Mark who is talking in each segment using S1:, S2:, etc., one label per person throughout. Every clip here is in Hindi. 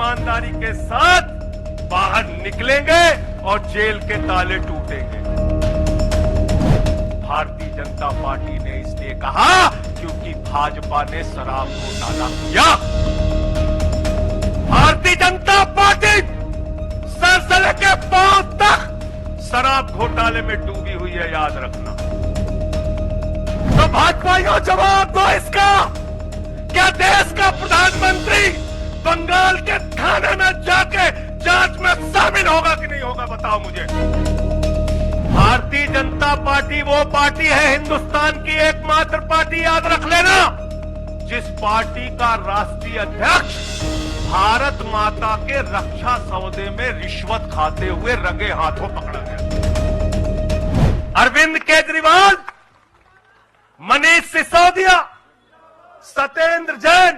S1: ईमानदारी के साथ बाहर निकलेंगे और जेल के ताले टूटेंगे। भारतीय जनता पार्टी ने इसलिए कहा क्योंकि भाजपा ने शराब घोटाला किया। भारतीय जनता पार्टी सर से लेकर पांव तक शराब घोटाले में डूबी हुई है, याद रखना। तो भाजपाइयों जवाब दो इसका। क्या देश का प्रधानमंत्री बंगाल के थाने में जाके जांच में शामिल होगा कि नहीं होगा, बताओ मुझे। भारतीय जनता पार्टी वो पार्टी है, हिंदुस्तान की एकमात्र पार्टी, याद रख लेना, जिस पार्टी का राष्ट्रीय अध्यक्ष भारत माता के रक्षा सौदे में रिश्वत खाते हुए रंगे हाथों पकड़ा गया। अरविंद केजरीवाल, मनीष सिसोदिया, सत्येंद्र जैन,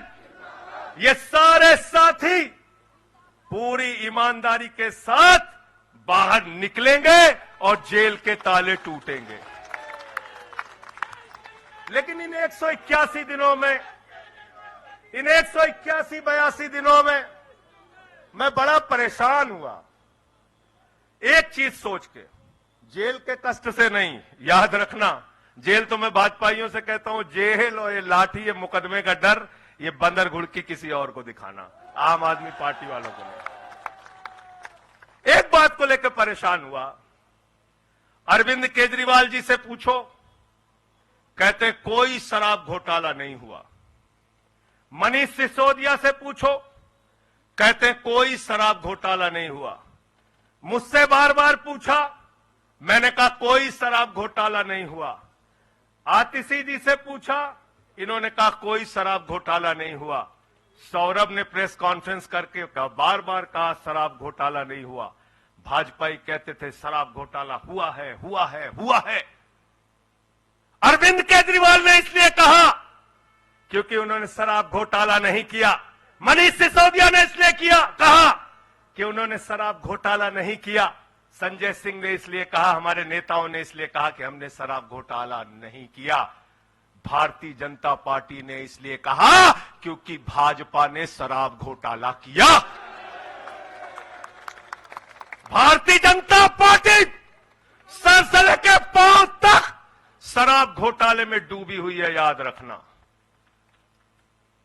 S1: ये सारे साथी पूरी ईमानदारी के साथ बाहर निकलेंगे और जेल के ताले टूटेंगे। लेकिन इन 181 दिनों में, इन 181-82 दिनों में मैं बड़ा परेशान हुआ एक चीज सोच के, जेल के कष्ट से नहीं, याद रखना। जेल तो मैं भाजपाइयों से कहता हूं, जेल और ये लाठी, ये मुकदमे का डर, ये बंदर घुड़की किसी और को दिखाना, आम आदमी पार्टी वालों को नहीं। एक बात को लेकर परेशान हुआ। अरविंद केजरीवाल जी से पूछो, कहते कोई शराब घोटाला नहीं हुआ। मनीष सिसोदिया से पूछो, कहते कोई शराब घोटाला नहीं हुआ। मुझसे बार बार पूछा, मैंने कहा कोई शराब घोटाला नहीं हुआ। आतिशी जी से पूछा, इन्होंने कहा कोई शराब घोटाला नहीं हुआ। सौरभ ने प्रेस कॉन्फ्रेंस करके बार बार कहा शराब घोटाला नहीं हुआ। भाजपाई कहते थे शराब घोटाला हुआ है, हुआ है, हुआ है। अरविंद केजरीवाल ने इसलिए कहा क्योंकि उन्होंने शराब घोटाला नहीं किया। मनीष सिसोदिया ने इसलिए कहा कि उन्होंने शराब घोटाला नहीं किया। संजय सिंह ने इसलिए कहा, हमारे नेताओं ने इसलिए कहा कि हमने शराब घोटाला नहीं किया। भारतीय जनता पार्टी ने इसलिए कहा क्योंकि भाजपा ने शराब घोटाला किया। भारतीय जनता पार्टी सर से लेकर पांव तक शराब घोटाले में डूबी हुई है, याद रखना।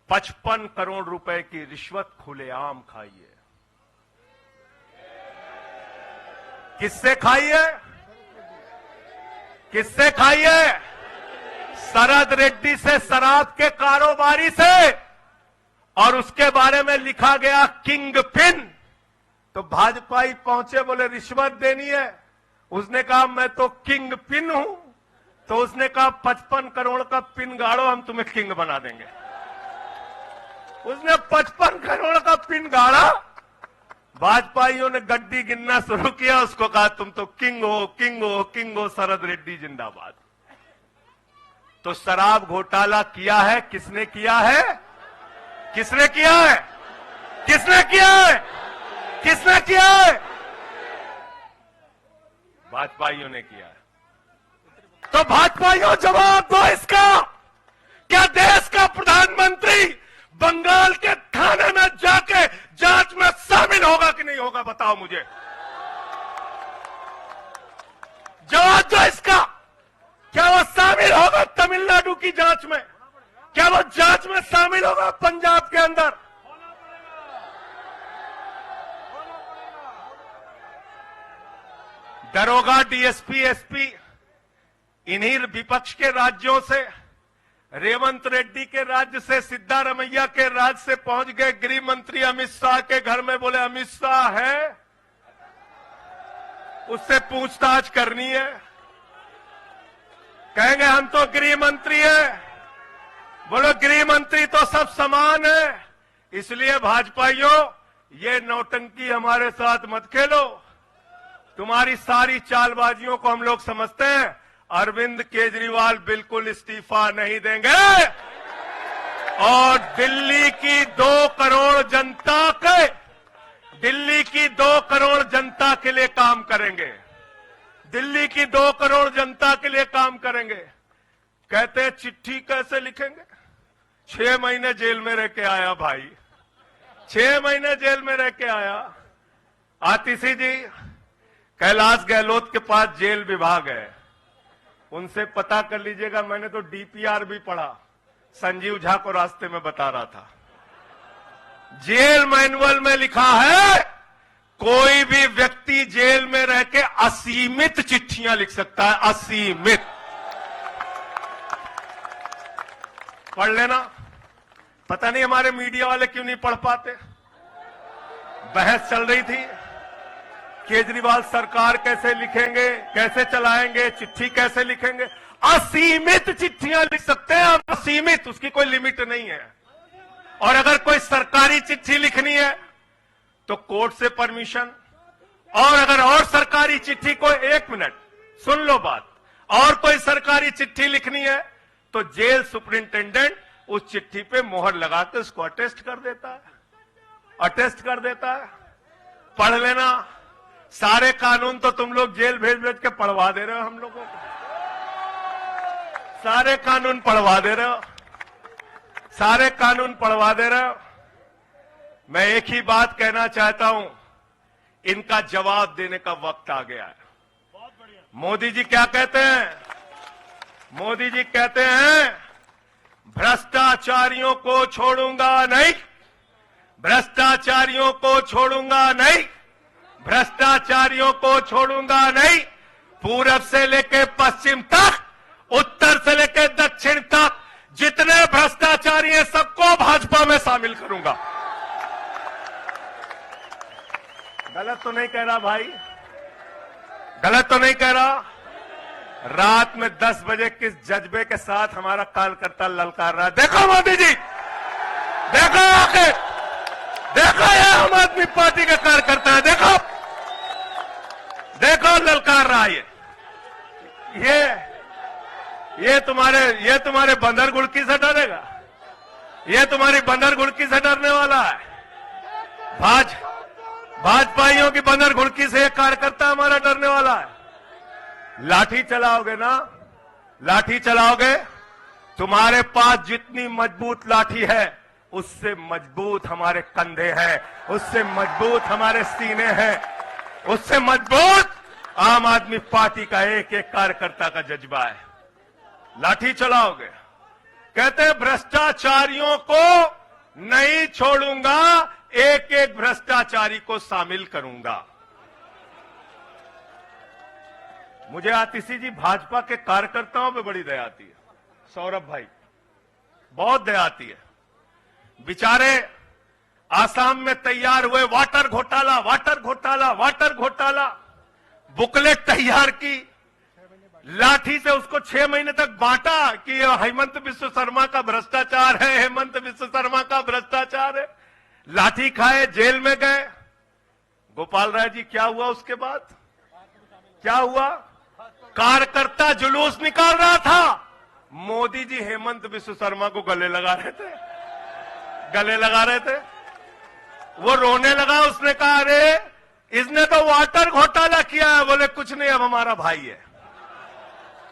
S1: 55 करोड़ रुपए की रिश्वत खुलेआम खाई है। किससे खाई है? किससे खाई है? शरद रेड्डी से, शराब के कारोबारी से। और उसके बारे में लिखा गया किंग पिन। तो भाजपाई पहुंचे, बोले रिश्वत देनी है। उसने कहा मैं तो किंग पिन हूं। तो उसने कहा 55 करोड़ का पिन गाड़ो, हम तुम्हें किंग बना देंगे। उसने 55 करोड़ का पिन गाड़ा। भाजपाइयों ने गड्डी गिनना शुरू किया, उसको कहा तुम तो किंग हो, किंग हो, किंग हो, शरद रेड्डी जिंदाबाद। तो शराब घोटाला किया है, किसने किया है? किसने किया है? किसने किया है? किसने किया है? भाजपाइयों ने किया है। तो भाजपाइयों जवाब दो इसका। क्या देश का प्रधानमंत्री बंगाल के थाने में जाके जांच में शामिल होगा कि नहीं होगा, बताओ मुझे। जवाब दो इसका। क्या वो शामिल होगा तमिलनाडु की जांच में? क्या वो जांच में शामिल होगा पंजाब के अंदर? दरोगा, डीएसपी, एसपी इन्हीं विपक्ष के राज्यों से, रेवंत रेड्डी के राज्य से, सिद्धारमैया के राज्य से पहुंच गए गृह मंत्री अमित शाह के घर में। बोले अमित शाह है, उससे पूछताछ करनी है। कहेंगे हम तो गृह मंत्री है। बोलो गृह मंत्री तो सब समान है। इसलिए भाजपाइयों, ये नौटंकी हमारे साथ मत खेलो। तुम्हारी सारी चालबाजियों को हम लोग समझते हैं। अरविंद केजरीवाल बिल्कुल इस्तीफा नहीं देंगे और दिल्ली की 2 करोड़ जनता के लिए काम करेंगे। दिल्ली की 2 करोड़ जनता के लिए काम करेंगे। कहते हैं चिट्ठी कैसे लिखेंगे? 6 महीने जेल में रह के आया भाई, 6 महीने जेल में रह के आया। आतिशी जी कैलाश गहलोत के पास जेल विभाग है, उनसे पता कर लीजिएगा। मैंने तो डीपीआर भी पढ़ा, संजीव झा को रास्ते में बता रहा था। जेल मैनुअल में लिखा है कोई भी व्यक्ति जेल में रह के असीमित चिट्ठियां लिख सकता है, असीमित। पढ़ लेना। पता नहीं हमारे मीडिया वाले क्यों नहीं पढ़ पाते। बहस चल रही थी, केजरीवाल सरकार कैसे लिखेंगे, कैसे चलाएंगे, चिट्ठी कैसे लिखेंगे। असीमित चिट्ठियां लिख सकते हैं आप, असीमित, उसकी कोई लिमिट नहीं है। और अगर कोई सरकारी चिट्ठी लिखनी है तो कोर्ट से परमिशन, और अगर और सरकारी चिट्ठी को, 1 मिनट सुन लो बात, और कोई सरकारी चिट्ठी लिखनी है तो जेल सुपरिंटेंडेंट उस चिट्ठी पे मोहर लगा के उसको अटेस्ट कर देता है, अटेस्ट कर देता है। पढ़ लेना। सारे कानून तो तुम लोग जेल भेज भेज के पढ़वा दे रहे हो हम लोगों को, सारे कानून पढ़वा दे रहे हो, सारे कानून पढ़वा दे रहे हो। मैं एक ही बात कहना चाहता हूं, इनका जवाब देने का वक्त आ गया है। मोदी जी क्या कहते हैं? मोदी जी कहते हैं भ्रष्टाचारियों को छोड़ूंगा नहीं, भ्रष्टाचारियों को छोड़ूंगा नहीं, भ्रष्टाचारियों को छोड़ूंगा नहीं। पूरब से लेकर पश्चिम तक, उत्तर से लेकर दक्षिण तक जितने भ्रष्टाचारी हैं सबको भाजपा में शामिल करूंगा। गलत तो नहीं कह रहा भाई? गलत तो नहीं कह रहा? रात में 10 बजे किस जज्बे के साथ हमारा कार्यकर्ता ललकार रहा है। देखो मोदी जी, देखो आके, देखो ये आम आदमी पार्टी के कार्यकर्ता है, देखो देखो ललकार रहा है। ये तुम्हारे बंदर गुड़की से डरेगा? ये तुम्हारी बंदर गुड़की से डरने वाला है? भाजपाइयों की बंदर गुड़की से एक कार्यकर्ता हमारा डरने वाला है? लाठी चलाओगे ना, लाठी चलाओगे। तुम्हारे पास जितनी मजबूत लाठी है उससे मजबूत हमारे कंधे हैं, उससे मजबूत हमारे सीने हैं, उससे मजबूत आम आदमी पार्टी का एक एक कार्यकर्ता का जज्बा है। लाठी चलाओगे। कहते हैं भ्रष्टाचारियों को नहीं छोड़ूंगा, एक एक भ्रष्टाचारी को शामिल करूंगा। मुझे आतिशी जी भाजपा के कार्यकर्ताओं पे बड़ी दया आती है, सौरभ भाई, बहुत दया आती है। बेचारे आसाम में तैयार हुए, वाटर घोटाला, वाटर घोटाला, वाटर घोटाला, बुकलेट तैयार की, लाठी से उसको 6 महीने तक बांटा कि ये हेमंत बिस्व शर्मा का भ्रष्टाचार है, हेमंत बिस्व शर्मा का भ्रष्टाचार है। लाठी खाए, जेल में गए। गोपाल राय जी क्या हुआ उसके बाद? क्या हुआ? कार्यकर्ता जुलूस निकाल रहा था, मोदी जी हेमंत बिस्व शर्मा को गले लगा रहे थे, गले लगा रहे थे। वो रोने लगा, उसने कहा अरे इसने तो वाटर घोटाला किया है। बोले कुछ नहीं, अब हमारा भाई है।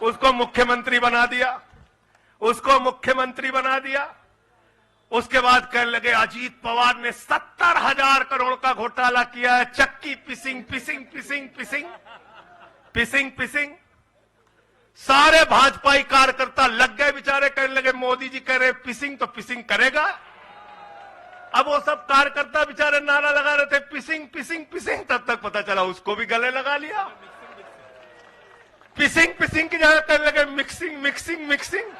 S1: उसको मुख्यमंत्री बना दिया, उसको मुख्यमंत्री बना दिया। उसके बाद कहने लगे अजीत पवार ने 70,000 करोड़ का घोटाला किया है, चक्की पिसिंग पिसिंग पिसिंग पिसिंग पिसिंग पिसिंग। सारे भाजपाई कार्यकर्ता लग गए बेचारे, कहने लगे मोदी जी कह रहे पिसिंग तो पिसिंग करेगा। अब वो सब कार्यकर्ता बेचारे नारा लगा रहे थे पिसिंग पिसिंग पिसिंग, तब तक पता चला उसको भी गले लगा लिया। पिसिंग पिसिंग की जगह कहने लगे मिक्सिंग मिक्सिंग मिक्सिंग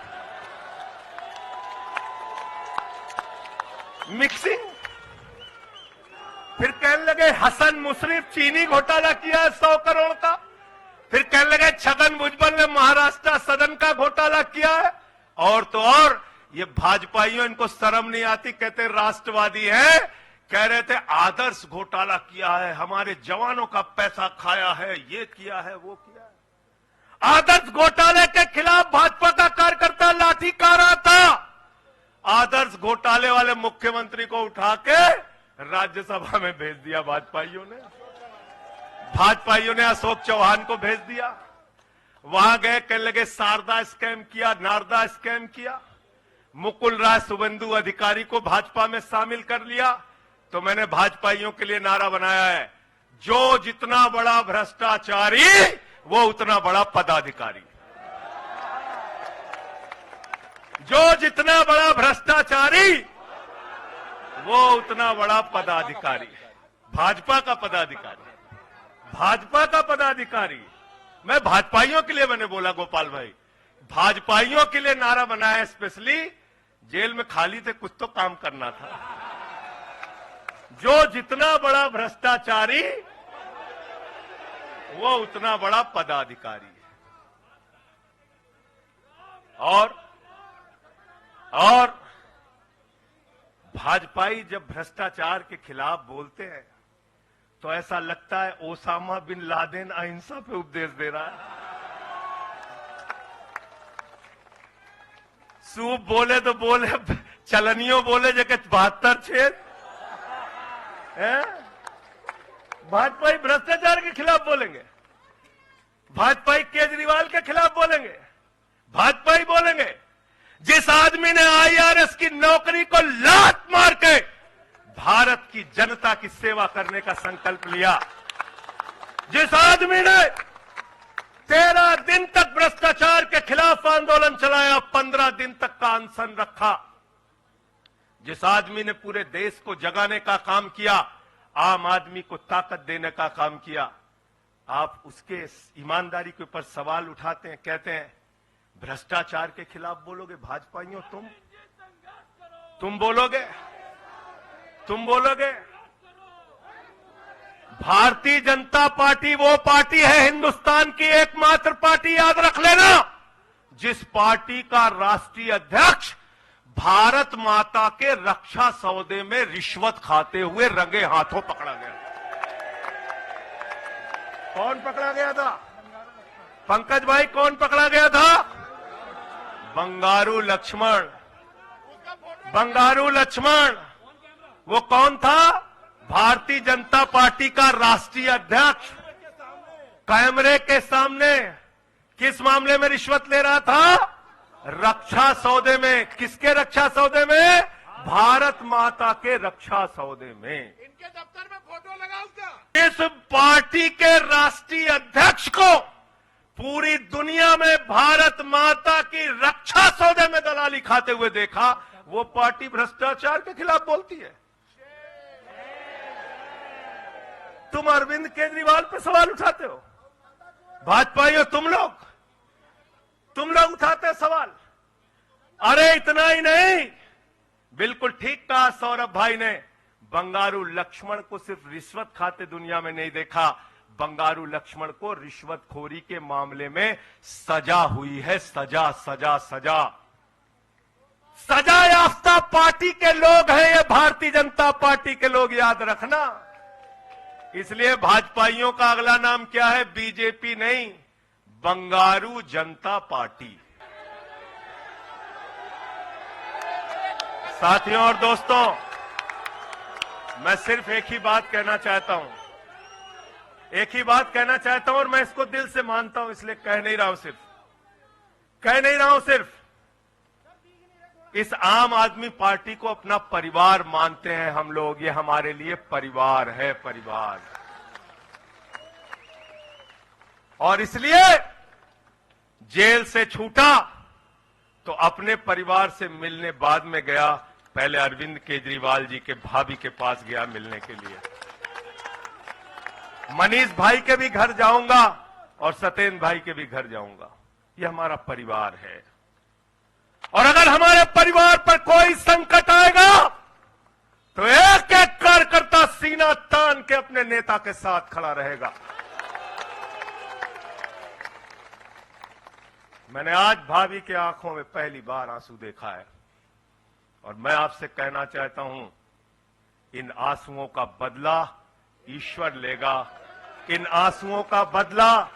S1: मिक्सिंग। फिर कहने लगे हसन मुशर्रफ चीनी घोटाला किया है 100 करोड़ का। फिर कहने लगे छगन भुजबल ने महाराष्ट्र सदन का घोटाला किया है। और तो और ये भाजपाइयों, इनको शर्म नहीं आती, कहते राष्ट्रवादी है, कह रहे थे आदर्श घोटाला किया है, हमारे जवानों का पैसा खाया है, ये किया है, वो किया है। आदर्श घोटाले के खिलाफ भाजपा का कार्यकर्ता लाठी कारा था। आदर्श घोटाले वाले मुख्यमंत्री को उठा के राज्यसभा में भेज दिया भाजपाइयों ने। भाजपाइयों ने अशोक चौहान को भेज दिया। वहां गए, कहने लगे शारदा स्कैम किया, नारदा स्कैम किया। मुकुल राय शुभेंदु अधिकारी को भाजपा में शामिल कर लिया। तो मैंने भाजपाइयों के लिए नारा बनाया है, जो जितना बड़ा भ्रष्टाचारी वो उतना बड़ा पदाधिकारी। जो जितना बड़ा भ्रष्टाचारी वो उतना बड़ा पदाधिकारी। भाजपा का पदाधिकारी, भाजपा का पदाधिकारी। मैं भाजपाइयों के लिए मैंने बोला गोपाल भाई, भाजपाइयों के लिए नारा बनाया स्पेशली। जेल में खाली थे, कुछ तो काम करना था। जो जितना बड़ा भ्रष्टाचारी वो उतना बड़ा पदाधिकारी है। और भाजपाई जब भ्रष्टाचार के खिलाफ बोलते हैं तो ऐसा लगता है ओसामा बिन लादेन अहिंसा पे उपदेश दे रहा है। सूप बोले तो बोले, चलनियों बोले जगह 72 छेद। भाजपाई भ्रष्टाचार के खिलाफ बोलेंगे, भाजपाई केजरीवाल के खिलाफ बोलेंगे, भाजपाई बोलेंगे जिस आदमी ने आईआरएस की नौकरी को लात मार के भारत की जनता की सेवा करने का संकल्प लिया, जिस आदमी ने 13 दिन तक भ्रष्टाचार के खिलाफ आंदोलन चलाया, 15 दिन तक का अनशन रखा, जिस आदमी ने पूरे देश को जगाने का काम किया, आम आदमी को ताकत देने का काम किया, आप उसके ईमानदारी के ऊपर सवाल उठाते हैं, कहते हैं भ्रष्टाचार के खिलाफ बोलोगे। भाजपाइयों तुम बोलोगे, तुम बोलोगे। भारतीय जनता पार्टी वो पार्टी है, हिंदुस्तान की एकमात्र पार्टी, याद रख लेना, जिस पार्टी का राष्ट्रीय अध्यक्ष भारत माता के रक्षा सौदे में रिश्वत खाते हुए रंगे हाथों पकड़ा गया। कौन पकड़ा गया था? पंकज भाई, कौन पकड़ा गया था? बंगारू लक्ष्मण। बंगारू लक्ष्मण वो कौन था? भारतीय जनता पार्टी का राष्ट्रीय अध्यक्ष। कैमरे के सामने किस मामले में रिश्वत ले रहा था? रक्षा सौदे में। किसके रक्षा सौदे में? भारत माता के रक्षा सौदे में।
S2: इनके दफ्तर में फोटो लगा उसका।
S1: इस पार्टी के राष्ट्रीय अध्यक्ष को पूरी दुनिया में भारत माता की रक्षा सौदे में दलाली खाते हुए देखा। वो पार्टी भ्रष्टाचार के खिलाफ बोलती है। तुम अरविंद केजरीवाल पर सवाल उठाते हो, भाजपाइयों तुम लोग उठाते सवाल। अरे इतना ही नहीं, बिल्कुल ठीक कहा सौरभ भाई ने, बंगारू लक्ष्मण को सिर्फ रिश्वत खाते दुनिया में नहीं देखा, बंगारू लक्ष्मण को रिश्वतखोरी के मामले में सजा हुई है। सजा सजा सजा सजा याफ्ता पार्टी के लोग हैं ये, भारतीय जनता पार्टी के लोग, याद रखना। इसलिए भाजपाइयों का अगला नाम क्या है? बीजेपी नहीं, बंगारू जनता पार्टी। साथियों और दोस्तों, मैं सिर्फ एक ही बात कहना चाहता हूं, एक ही बात कहना चाहता हूं, और मैं इसको दिल से मानता हूं, इसलिए कह नहीं रहा हूं सिर्फ इस आम आदमी पार्टी को अपना परिवार मानते हैं हम लोग। ये हमारे लिए परिवार है, परिवार। और इसलिए जेल से छूटा तो अपने परिवार से मिलने बाद में गया, पहले अरविंद केजरीवाल जी के भाभी के पास गया मिलने के लिए। मनीष भाई के भी घर जाऊंगा और सत्येंद्र भाई के भी घर जाऊंगा। ये हमारा परिवार है। और अगर हमारे परिवार पर कोई संकट आएगा तो एक एक कार्यकर्ता सीना तान के अपने नेता के साथ खड़ा रहेगा। मैंने आज भाभी के आंखों में पहली बार आंसू देखा है, और मैं आपसे कहना चाहता हूं, इन आंसुओं का बदला ईश्वर लेगा। इन आंसुओं का बदला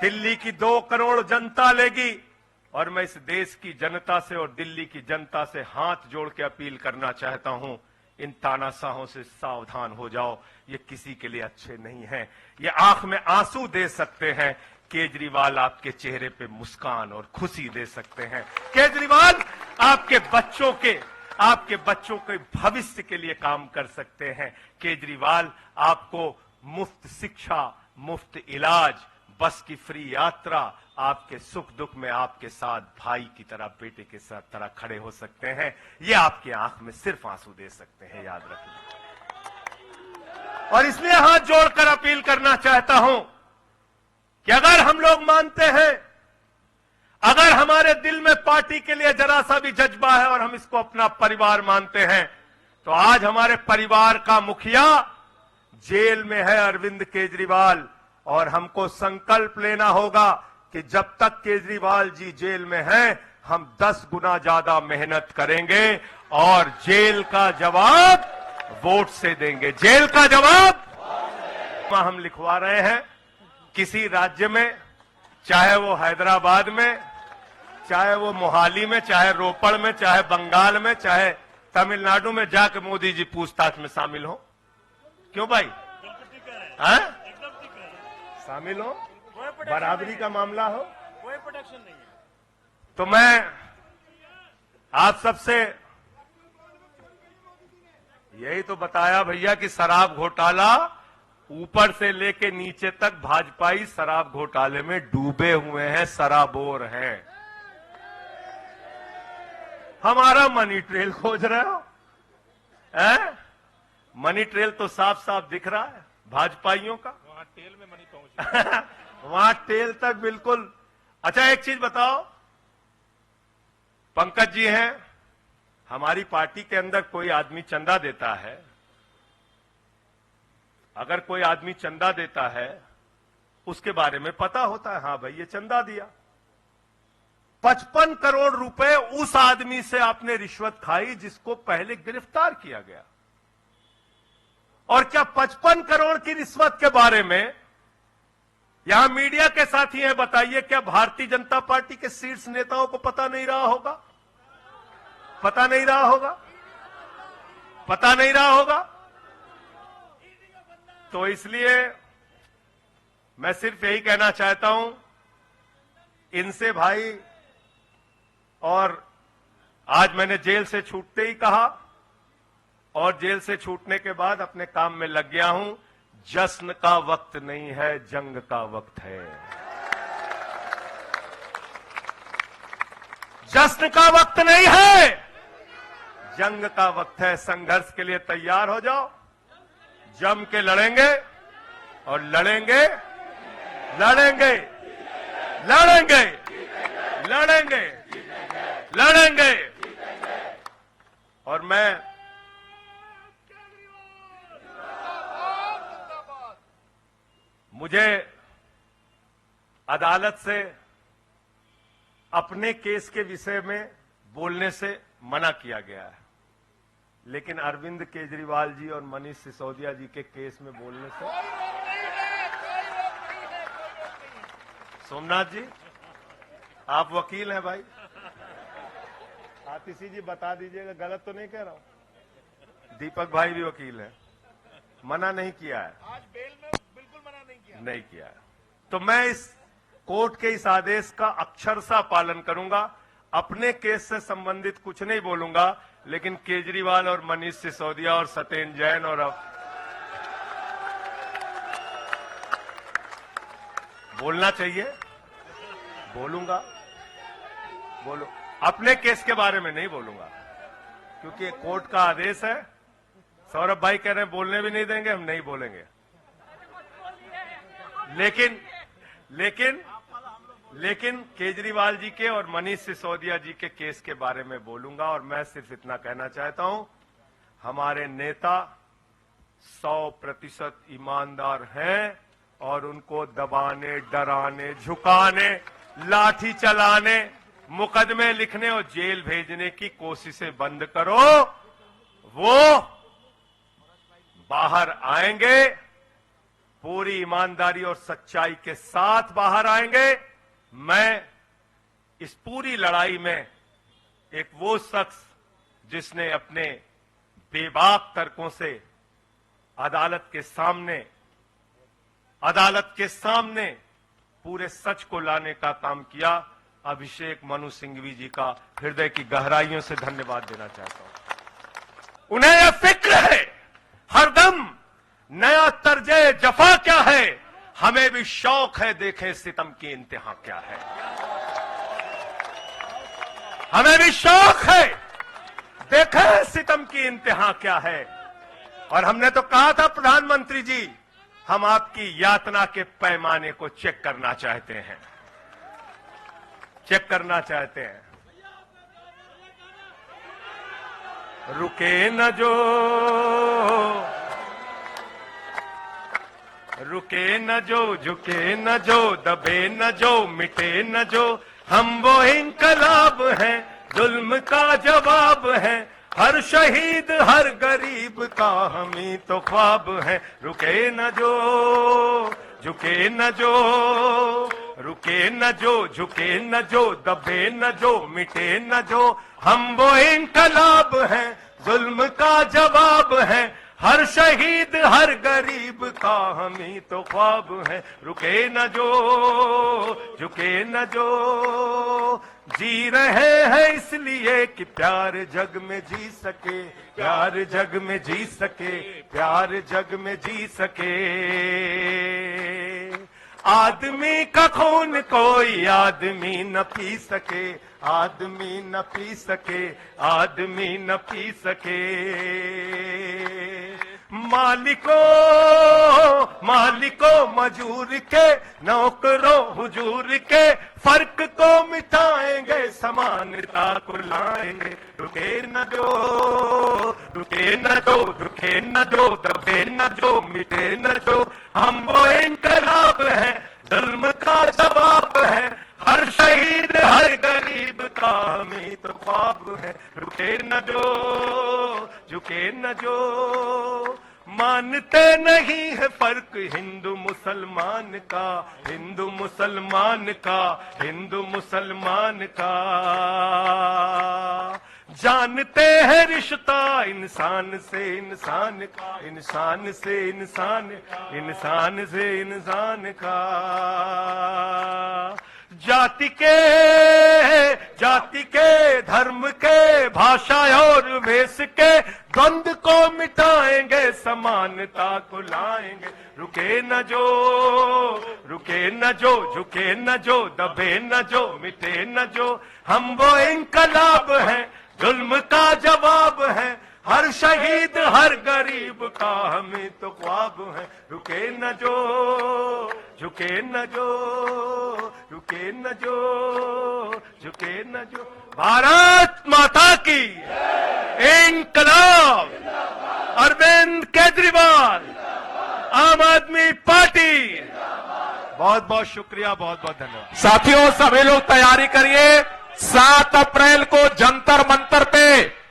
S1: दिल्ली की 2 करोड़ जनता लेगी। और मैं इस देश की जनता से और दिल्ली की जनता से हाथ जोड़ के अपील करना चाहता हूं, इन तानाशाहों से सावधान हो जाओ। ये किसी के लिए अच्छे नहीं हैं। ये आंख में आंसू दे सकते हैं, केजरीवाल आपके चेहरे पे मुस्कान और खुशी दे सकते हैं। केजरीवाल आपके बच्चों के, आपके बच्चों के भविष्य के लिए काम कर सकते हैं। केजरीवाल आपको मुफ्त शिक्षा, मुफ्त इलाज, बस की फ्री यात्रा, आपके सुख दुख में आपके साथ भाई की तरह, बेटे के साथ तरह खड़े हो सकते हैं। ये आपकी आंख में सिर्फ आंसू दे सकते हैं, याद रखना। और इसलिए हाथ जोड़कर अपील करना चाहता हूं कि अगर हम लोग मानते हैं, अगर हमारे दिल में पार्टी के लिए जरा सा भी जज्बा है और हम इसको अपना परिवार मानते हैं, तो आज हमारे परिवार का मुखिया जेल में है, अरविंद केजरीवाल, और हमको संकल्प लेना होगा कि जब तक केजरीवाल जी जेल में हैं, हम 10 गुना ज्यादा मेहनत करेंगे और जेल का जवाब वोट से देंगे। जेल का जवाब हम लिखवा रहे हैं। किसी राज्य में, चाहे वो हैदराबाद में, चाहे वो मोहाली में, चाहे रोपड़ में, चाहे बंगाल में, चाहे तमिलनाडु में, जाके मोदी जी पूछताछ में शामिल हो। क्यों भाई? हाँ? शामिल हो, बराबरी का मामला हो,
S2: कोई प्रोटेक्शन नहीं है।
S1: तो मैं आप सबसे यही तो बताया भैया कि शराब घोटाला ऊपर से लेके नीचे तक भाजपाई शराब घोटाले में डूबे हुए हैं, सराबोर हैं। हमारा मनी ट्रेल खोज रहे हो? मनी ट्रेल तो साफ साफ दिख रहा है भाजपाइयों का।
S2: वहां टेल में मनी पहुंच
S1: वहां टेल तक बिल्कुल। अच्छा, एक चीज बताओ, पंकज जी हैं, हमारी पार्टी के अंदर कोई आदमी चंदा देता है, अगर कोई आदमी चंदा देता है, उसके बारे में पता होता है, हाँ भाई ये चंदा दिया। 55 करोड़ रुपए उस आदमी से आपने रिश्वत खाई जिसको पहले गिरफ्तार किया गया। और क्या 55 करोड़ की रिश्वत के बारे में यहां मीडिया के साथी हैं, बताइए, क्या भारतीय जनता पार्टी के शीर्ष नेताओं को पता नहीं रहा होगा? पता नहीं रहा होगा? पता नहीं रहा होगा? तो इसलिए मैं सिर्फ यही कहना चाहता हूं इनसे भाई, और आज मैंने जेल से छूटते ही कहा और जेल से छूटने के बाद अपने काम में लग गया हूं। जश्न का वक्त नहीं है, जंग का वक्त है। जश्न का वक्त नहीं है, जंग का वक्त है। संघर्ष के लिए तैयार हो जाओ, जम के लड़ेंगे और लड़ेंगे, लड़ेंगे, लड़ेंगे, लड़ेंगे, लड़ेंगे। और मैं मुझे अदालत से अपने केस के विषय में बोलने से मना किया गया है, लेकिन अरविंद केजरीवाल जी और मनीष सिसोदिया जी के केस में बोलने से। सोमनाथ जी, आप वकील हैं भाई, आतिशी जी बता दीजिएगा, गलत तो नहीं कह रहा हूं। दीपक भाई भी वकील हैं, मना नहीं किया है,
S2: आज बेल में बिल्कुल मना नहीं किया
S1: है। तो मैं इस कोर्ट के इस आदेश का अक्षरशः पालन करूंगा। अपने केस से संबंधित कुछ नहीं बोलूंगा, लेकिन केजरीवाल और मनीष सिसोदिया और सत्येंद्र जैन और बोलना चाहिए, बोलूंगा, बोलो। अपने केस के बारे में नहीं बोलूंगा, क्योंकि कोर्ट का आदेश है। सौरभ भाई कह रहे हैं बोलने भी नहीं देंगे, हम नहीं बोलेंगे। लेकिन केजरीवाल जी के और मनीष सिसोदिया जी के केस के बारे में बोलूंगा। और मैं सिर्फ इतना कहना चाहता हूं, हमारे नेता 100% ईमानदार हैं और उनको दबाने, डराने, झुकाने, लाठी चलाने, मुकदमे लिखने और जेल भेजने की कोशिशें बंद करो। वो बाहर आएंगे, पूरी ईमानदारी और सच्चाई के साथ बाहर आएंगे। मैं इस पूरी लड़ाई में एक वो शख्स जिसने अपने बेबाक तर्कों से अदालत के सामने पूरे सच को लाने का काम किया, अभिषेक मनु सिंघवी जी का हृदय की गहराइयों से धन्यवाद देना चाहता हूं। उन्हें यह फिक्र है हरदम नया तर्जे जफा क्या है, हमें भी शौक है देखें सितम की इंतहा क्या है। हमें भी शौक है देखें सितम की इंतहा क्या है। और हमने तो कहा था प्रधानमंत्री जी, हम आपकी यातना के पैमाने को चेक करना चाहते हैं, चेक करना चाहते हैं। रुके न जो, रुके न जो, झुके न जो, दबे न जो, मिटे न जो, हम वो इंकलाब हैं, जुल्म का जवाब है, हर शहीद हर गरीब का हम ही तो ख्वाब है। रुके न जो, झुके न जो, रुके न जो, झुके न जो, दबे न जो, मिटे न जो, हम वो इंकलाब हैं, जुल्म का जवाब है, हर शहीद हर गरीब का हम ही तो ख्वाब है। रुके न जो, झुके न जो, जी रहे हैं इसलिए कि प्यार जग में जी सके, प्यार जग में जी सके, प्यार जग में जी सके। आदमी का खून कोई आदमी न पी सके, आदमी न पी सके, आदमी न पी सके। मालिकों मालिकों मजूर के, नौकरों हुजूर के, फर्क को मिटाएंगे, समानता को लाएंगे। रुके न जो, रुके न जो, रुके न जो, दबे न जो, मिटे न जो, हम वो इंकलाब है, जुल्म का जवाब है, हर शहीद हर गरीब का हमें तो ख्वाब है। रुके न जो, झुके न जो, मानते नहीं है फर्क हिंदू मुसलमान का, हिंदू मुसलमान का, हिंदू मुसलमान का। जानते हैं रिश्ता इंसान से इंसान का, इंसान से इंसान, इंसान से इंसान का। जाति के धर्म के, भाषा और वेश के द्वंद्व को मिटाएंगे, समानता को लाएंगे। रुके न जो, रुके न जो, झुके न जो, दबे न जो, मिटे न जो, हम वो इंकलाब हैं, जुल्म का जवाब है, हर शहीद हर गरीब का हमें तो ख्वाब है। रुके न जो, झुके न जो, रुके न जो, झुके न जो। भारत माता की इंकलाब। अरविंद केजरीवाल, आम आदमी पार्टी। बहुत बहुत शुक्रिया, बहुत बहुत धन्यवाद।
S3: साथियों सभी लोग तैयारी करिए, 7 अप्रैल को जंतर मंतर पे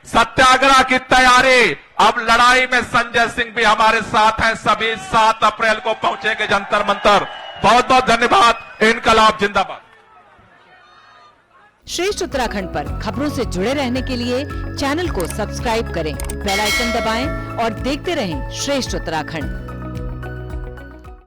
S3: सत्याग्रह की तैयारी। अब लड़ाई में संजय सिंह भी हमारे साथ हैं, सभी 7 अप्रैल को पहुंचेंगे जंतर मंतर। बहुत बहुत धन्यवाद। इनकलाब जिंदाबाद।
S4: श्रेष्ठ उत्तराखंड पर खबरों से जुड़े रहने के लिए चैनल को सब्सक्राइब करें, बेल आइकन दबाएं और देखते रहें श्रेष्ठ उत्तराखंड।